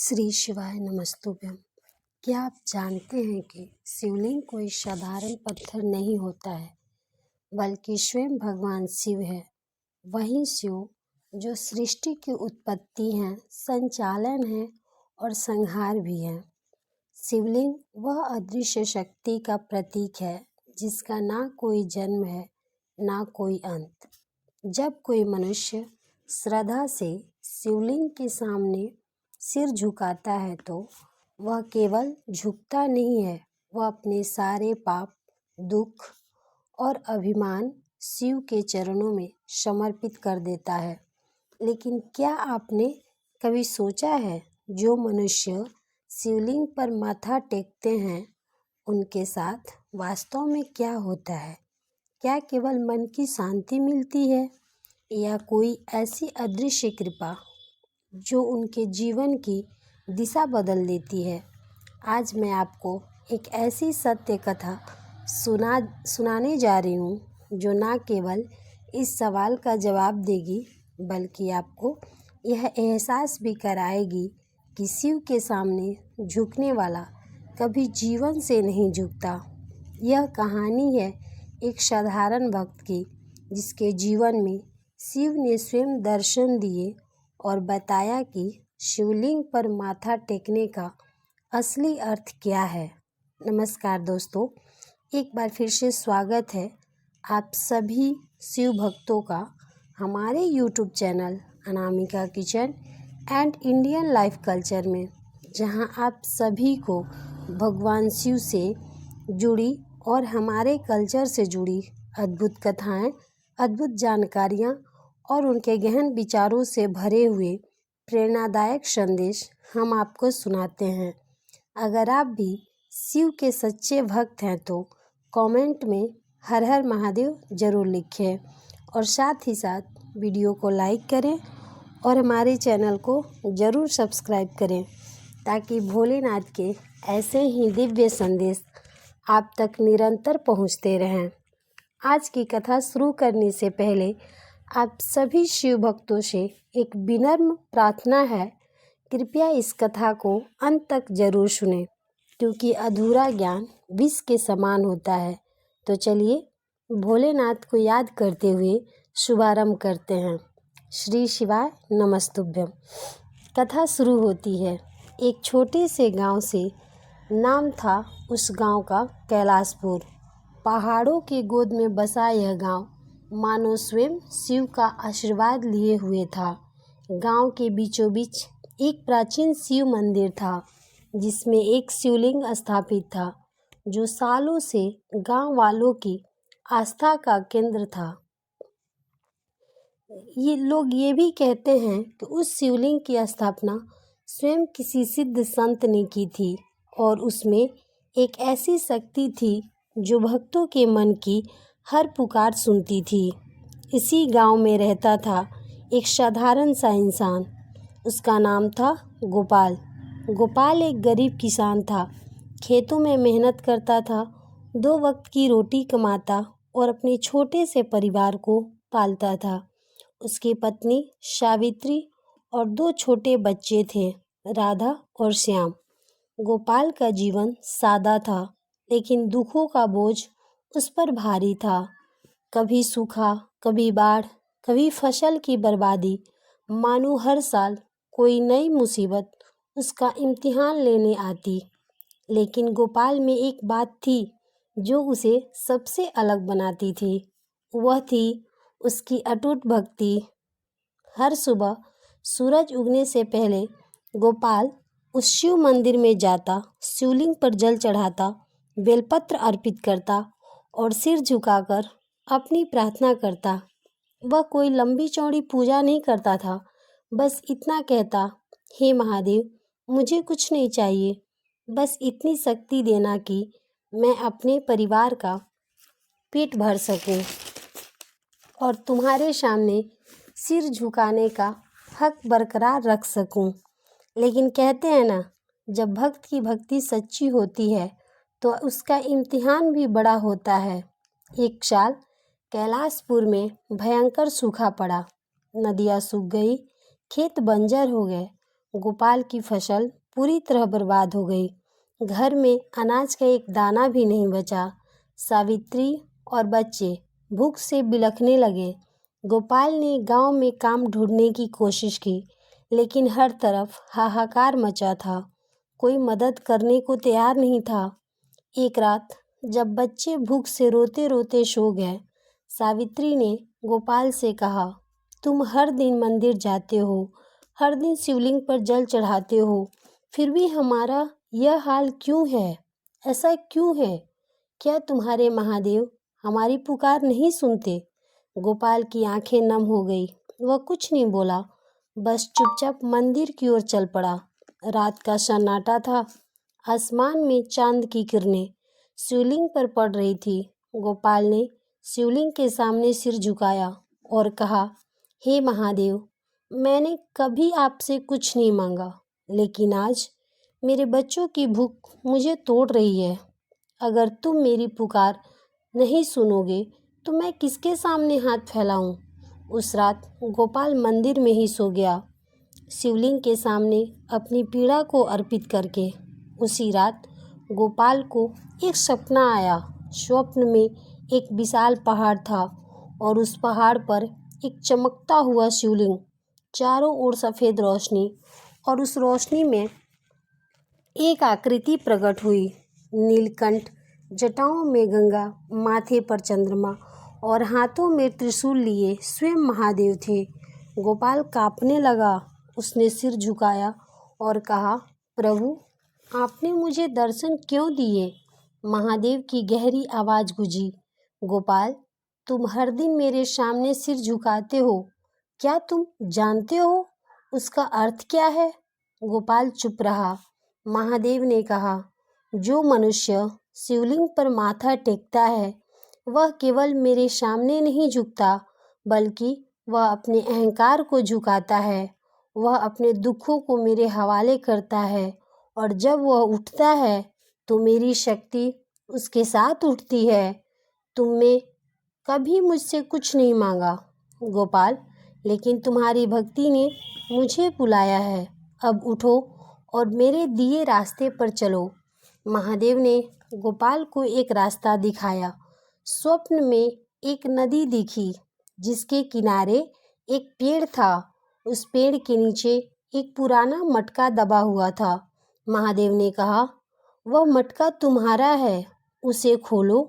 श्री शिवाय नमस्तुभ्यम। क्या आप जानते हैं कि शिवलिंग कोई साधारण पत्थर नहीं होता है, बल्कि स्वयं भगवान शिव है। वही शिव जो सृष्टि की उत्पत्ति है, संचालन है और संहार भी है। शिवलिंग वह अदृश्य शक्ति का प्रतीक है जिसका ना कोई जन्म है ना कोई अंत। जब कोई मनुष्य श्रद्धा से शिवलिंग के सामने सिर झुकाता है तो वह केवल झुकता नहीं है, वह अपने सारे पाप, दुख और अभिमान शिव के चरणों में समर्पित कर देता है। लेकिन क्या आपने कभी सोचा है, जो मनुष्य शिवलिंग पर माथा टेकते हैं उनके साथ वास्तव में क्या होता है? क्या केवल मन की शांति मिलती है या कोई ऐसी अदृश्य कृपा जो उनके जीवन की दिशा बदल देती है? आज मैं आपको एक ऐसी सत्य कथा सुनाने जा रही हूँ जो ना केवल इस सवाल का जवाब देगी, बल्कि आपको यह एहसास भी कराएगी कि शिव के सामने झुकने वाला कभी जीवन से नहीं झुकता। यह कहानी है एक साधारण भक्त की, जिसके जीवन में शिव ने स्वयं दर्शन दिए और बताया कि शिवलिंग पर माथा टेकने का असली अर्थ क्या है। नमस्कार दोस्तों, एक बार फिर से स्वागत है आप सभी शिव भक्तों का हमारे YouTube channel Anamika kitchen and Indian life culture में, जहां आप सभी को भगवान शिव से जुड़ी और हमारे कल्चर से जुड़ी अद्भुत कथाएं, अद्भुत जानकारियां और उनके गहन विचारों से भरे हुए प्रेरणादायक संदेश हम आपको सुनाते हैं। अगर आप भी शिव के सच्चे भक्त हैं तो कमेंट में हर हर महादेव ज़रूर लिखें और साथ ही साथ वीडियो को लाइक करें और हमारे चैनल को ज़रूर सब्सक्राइब करें, ताकि भोलेनाथ के ऐसे ही दिव्य संदेश आप तक निरंतर पहुंचते रहें। आज की कथा शुरू करने से पहले आप सभी शिव भक्तों से एक विनम्र प्रार्थना है, कृपया इस कथा को अंत तक जरूर सुनें, क्योंकि अधूरा ज्ञान विष के समान होता है। तो चलिए भोलेनाथ को याद करते हुए शुभारंभ करते हैं। श्री शिवाय नमस्तुभ्यम। कथा शुरू होती है एक छोटे से गांव से। नाम था उस गांव का कैलाशपुर। पहाड़ों के गोद में बसा यह गांव मानो स्वयं शिव का आशीर्वाद लिए हुए था। गांव के बीचों बीच एक प्राचीन शिव मंदिर था, जिसमें एक शिवलिंग स्थापित था, जो सालों से गांव वालों की आस्था का केंद्र था। ये लोग ये भी कहते हैं कि उस शिवलिंग की स्थापना स्वयं किसी सिद्ध संत ने की थी और उसमें एक ऐसी शक्ति थी जो भक्तों के मन की हर पुकार सुनती थी। इसी गांव में रहता था एक साधारण सा इंसान। उसका नाम था गोपाल। गोपाल एक गरीब किसान था। खेतों में मेहनत करता था, 2 वक्त की रोटी कमाता और अपने छोटे से परिवार को पालता था। उसकी पत्नी सावित्री और 2 छोटे बच्चे थे, राधा और श्याम। गोपाल का जीवन सादा था, लेकिन दुखों का बोझ उस पर भारी था। कभी सूखा, कभी बाढ़, कभी फसल की बर्बादी, मानो हर साल कोई नई मुसीबत उसका इम्तिहान लेने आती। लेकिन गोपाल में एक बात थी जो उसे सबसे अलग बनाती थी। वह थी उसकी अटूट भक्ति। हर सुबह सूरज उगने से पहले गोपाल उस शिव मंदिर में जाता, शिवलिंग पर जल चढ़ाता, बेलपत्र अर्पित करता और सिर झुकाकर अपनी प्रार्थना करता। वह कोई लंबी चौड़ी पूजा नहीं करता था, बस इतना कहता, हे महादेव, मुझे कुछ नहीं चाहिए, बस इतनी शक्ति देना कि मैं अपने परिवार का पेट भर सकूं और तुम्हारे सामने सिर झुकाने का हक बरकरार रख सकूं। लेकिन कहते हैं ना, जब भक्त की भक्ति सच्ची होती है तो उसका इम्तिहान भी बड़ा होता है। एक साल कैलाशपुर में भयंकर सूखा पड़ा। नदियाँ सूख गई, खेत बंजर हो गए गोपाल की फसल पूरी तरह बर्बाद हो गई। घर में अनाज का एक दाना भी नहीं बचा। सावित्री और बच्चे भूख से बिलखने लगे। गोपाल ने गांव में काम ढूंढने की कोशिश की, लेकिन हर तरफ हाहाकार मचा था। कोई मदद करने को तैयार नहीं था। एक रात जब बच्चे भूख से रोते रोते सो गए, सावित्री ने गोपाल से कहा, तुम हर दिन मंदिर जाते हो, हर दिन शिवलिंग पर जल चढ़ाते हो, फिर भी हमारा यह हाल क्यों है? ऐसा क्यों है? क्या तुम्हारे महादेव हमारी पुकार नहीं सुनते? गोपाल की आंखें नम हो गई। वह कुछ नहीं बोला, बस चुपचाप मंदिर की ओर चल पड़ा। रात का सन्नाटा था। आसमान में चांद की किरणें शिवलिंग पर पड़ रही थी। गोपाल ने शिवलिंग के सामने सिर झुकाया और कहा, हे महादेव, मैंने कभी आपसे कुछ नहीं मांगा, लेकिन आज मेरे बच्चों की भूख मुझे तोड़ रही है। अगर तुम मेरी पुकार नहीं सुनोगे तो मैं किसके सामने हाथ फैलाऊं? उस रात गोपाल मंदिर में ही सो गया, शिवलिंग के सामने अपनी पीड़ा को अर्पित करके। उसी रात गोपाल को एक सपना आया। स्वप्न में एक विशाल पहाड़ था और उस पहाड़ पर एक चमकता हुआ शिवलिंग, चारों ओर सफ़ेद रोशनी, और उस रोशनी में एक आकृति प्रकट हुई। नीलकंठ, जटाओं में गंगा, माथे पर चंद्रमा और हाथों में त्रिशूल लिए स्वयं महादेव थे। गोपाल कांपने लगा। उसने सिर झुकाया और कहा, प्रभु, आपने मुझे दर्शन क्यों दिए? महादेव की गहरी आवाज़ गूंजी, गोपाल, तुम हर दिन मेरे सामने सिर झुकाते हो, क्या तुम जानते हो उसका अर्थ क्या है? गोपाल चुप रहा। महादेव ने कहा, जो मनुष्य शिवलिंग पर माथा टेकता है वह केवल मेरे सामने नहीं झुकता, बल्कि वह अपने अहंकार को झुकाता है। वह अपने दुखों को मेरे हवाले करता है, और जब वह उठता है तो मेरी शक्ति उसके साथ उठती है। तुमने कभी मुझसे कुछ नहीं मांगा गोपाल, लेकिन तुम्हारी भक्ति ने मुझे बुलाया है। अब उठो और मेरे दिए रास्ते पर चलो। महादेव ने गोपाल को एक रास्ता दिखाया। स्वप्न में एक नदी दिखी, जिसके किनारे एक पेड़ था। उस पेड़ के नीचे एक पुराना मटका दबा हुआ था। महादेव ने कहा, वह मटका तुम्हारा है, उसे खोलो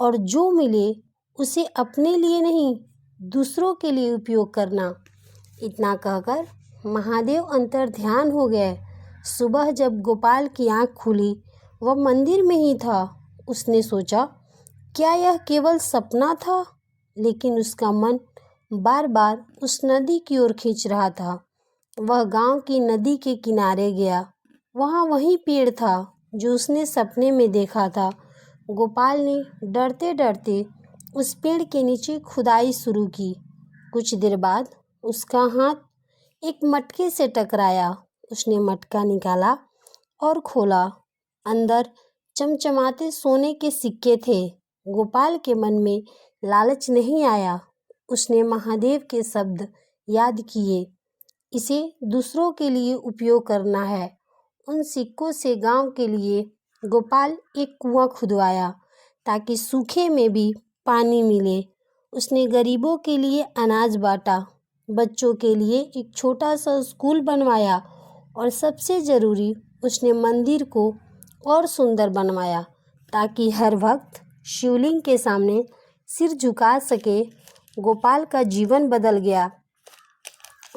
और जो मिले उसे अपने लिए नहीं, दूसरों के लिए उपयोग करना। इतना कहकर महादेव अंतर ध्यान हो गए। सुबह जब गोपाल की आंख खुली, वह मंदिर में ही था। उसने सोचा, क्या यह केवल सपना था? लेकिन उसका मन बार बार उस नदी की ओर खींच रहा था। वह गांव की नदी के किनारे गया। वहाँ वही पेड़ था जो उसने सपने में देखा था। गोपाल ने डरते डरते उस पेड़ के नीचे खुदाई शुरू की। कुछ देर बाद उसका हाथ एक मटके से टकराया। उसने मटका निकाला और खोला। अंदर चमचमाते सोने के सिक्के थे। गोपाल के मन में लालच नहीं आया। उसने महादेव के शब्द याद किए, इसे दूसरों के लिए उपयोग करना है। उन सिक्कों से गांव के लिए गोपाल एक कुआं खुदवाया, ताकि सूखे में भी पानी मिले। उसने गरीबों के लिए अनाज बांटा, बच्चों के लिए एक छोटा सा स्कूल बनवाया, और सबसे ज़रूरी, उसने मंदिर को और सुंदर बनवाया, ताकि हर वक्त शिवलिंग के सामने सिर झुका सके। गोपाल का जीवन बदल गया।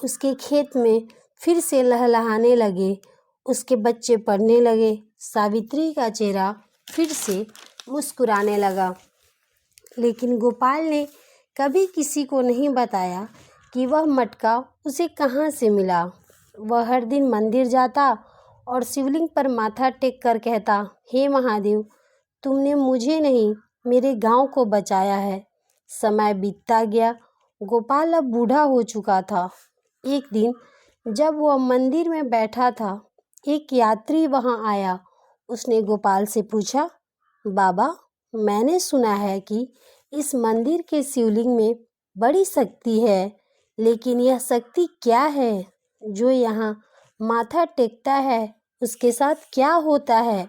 उसके खेत में फिर से लहलहाने लगे। उसके बच्चे पढ़ने लगे। सावित्री का चेहरा फिर से मुस्कुराने लगा। लेकिन गोपाल ने कभी किसी को नहीं बताया कि वह मटका उसे कहाँ से मिला। वह हर दिन मंदिर जाता और शिवलिंग पर माथा टेक कर कहता, हे महादेव, तुमने मुझे नहीं, मेरे गांव को बचाया है। समय बीतता गया। गोपाल अब बूढ़ा हो चुका था। एक दिन जब वह मंदिर में बैठा था, एक यात्री वहां आया। उसने गोपाल से पूछा, बाबा, मैंने सुना है कि इस मंदिर के शिवलिंग में बड़ी शक्ति है, लेकिन यह शक्ति क्या है जो यहाँ माथा टेकता है उसके साथ क्या होता है।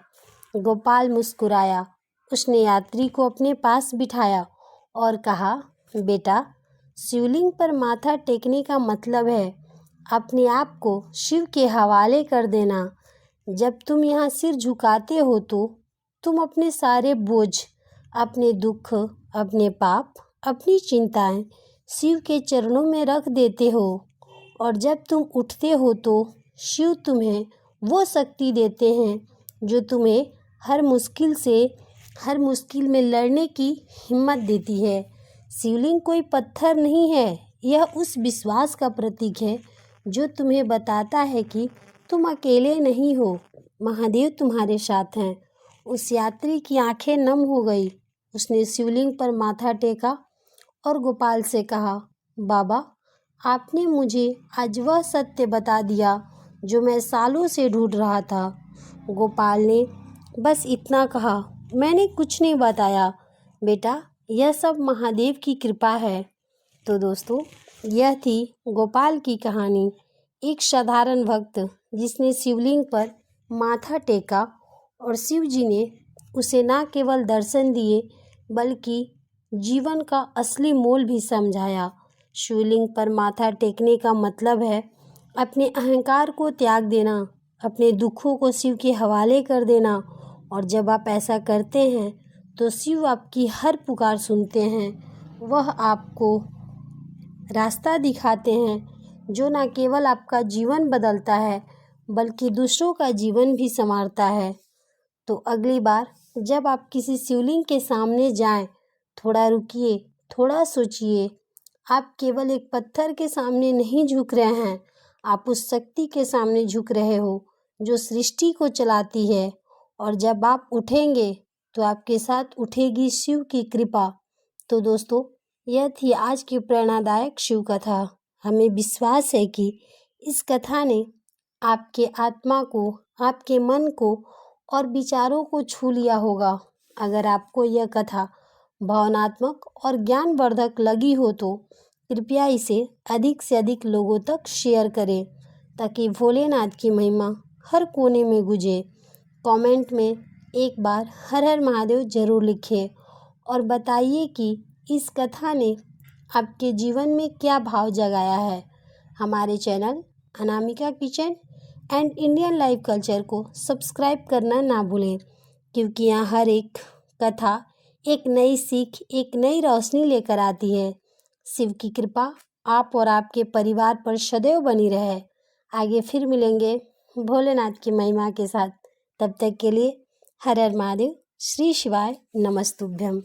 गोपाल मुस्कुराया। उसने यात्री को अपने पास बिठाया और कहा, बेटा, शिवलिंग पर माथा टेकने का मतलब है अपने आप को शिव के हवाले कर देना। जब तुम यहाँ सिर झुकाते हो तो तुम अपने सारे बोझ, अपने दुख, अपने पाप, अपनी चिंताएं शिव के चरणों में रख देते हो। और जब तुम उठते हो तो शिव तुम्हें वो शक्ति देते हैं जो तुम्हें हर मुश्किल में लड़ने की हिम्मत देती है। शिवलिंग कोई पत्थर नहीं है, यह उस विश्वास का प्रतीक है जो तुम्हें बताता है कि तुम अकेले नहीं हो, महादेव तुम्हारे साथ हैं। उस यात्री की आंखें नम हो गई। उसने शिवलिंग पर माथा टेका और गोपाल से कहा, बाबा, आपने मुझे आज वह सत्य बता दिया जो मैं सालों से ढूंढ रहा था। गोपाल ने बस इतना कहा, मैंने कुछ नहीं बताया बेटा, यह सब महादेव की कृपा है। तो दोस्तों, यह थी गोपाल की कहानी। एक साधारण भक्त जिसने शिवलिंग पर माथा टेका और शिव जी ने उसे न केवल दर्शन दिए बल्कि जीवन का असली मोल भी समझाया। शिवलिंग पर माथा टेकने का मतलब है अपने अहंकार को त्याग देना, अपने दुखों को शिव के हवाले कर देना। और जब आप ऐसा करते हैं तो शिव आपकी हर पुकार सुनते हैं। वह आपको रास्ता दिखाते हैं जो न केवल आपका जीवन बदलता है बल्कि दूसरों का जीवन भी संवारता है। तो अगली बार जब आप किसी शिवलिंग के सामने जाएं, थोड़ा रुकिए, थोड़ा सोचिए। आप केवल एक पत्थर के सामने नहीं झुक रहे हैं, आप उस शक्ति के सामने झुक रहे हो जो सृष्टि को चलाती है। और जब आप उठेंगे तो आपके साथ उठेगी शिव की कृपा। तो दोस्तों, यह थी आज की प्रेरणादायक शिव कथा। हमें विश्वास है कि इस कथा ने आपके आत्मा को, आपके मन को और विचारों को छू लिया होगा। अगर आपको यह कथा भावनात्मक और ज्ञानवर्धक लगी हो तो कृपया इसे अधिक से अधिक लोगों तक शेयर करें ताकि भोलेनाथ की महिमा हर कोने में गूंजे। कमेंट में एक बार हर हर महादेव जरूर लिखें और बताइए कि इस कथा ने आपके जीवन में क्या भाव जगाया है। हमारे channel Anamika kitchen and Indian life culture को सब्सक्राइब करना ना भूलें, क्योंकि यहाँ हर एक कथा एक नई सीख, एक नई रोशनी लेकर आती है। शिव की कृपा आप और आपके परिवार पर सदैव बनी रहे। आगे फिर मिलेंगे भोलेनाथ की महिमा के साथ। तब तक के लिए हर हर महादेव, श्री शिवाय, नमस्तुभ्यम।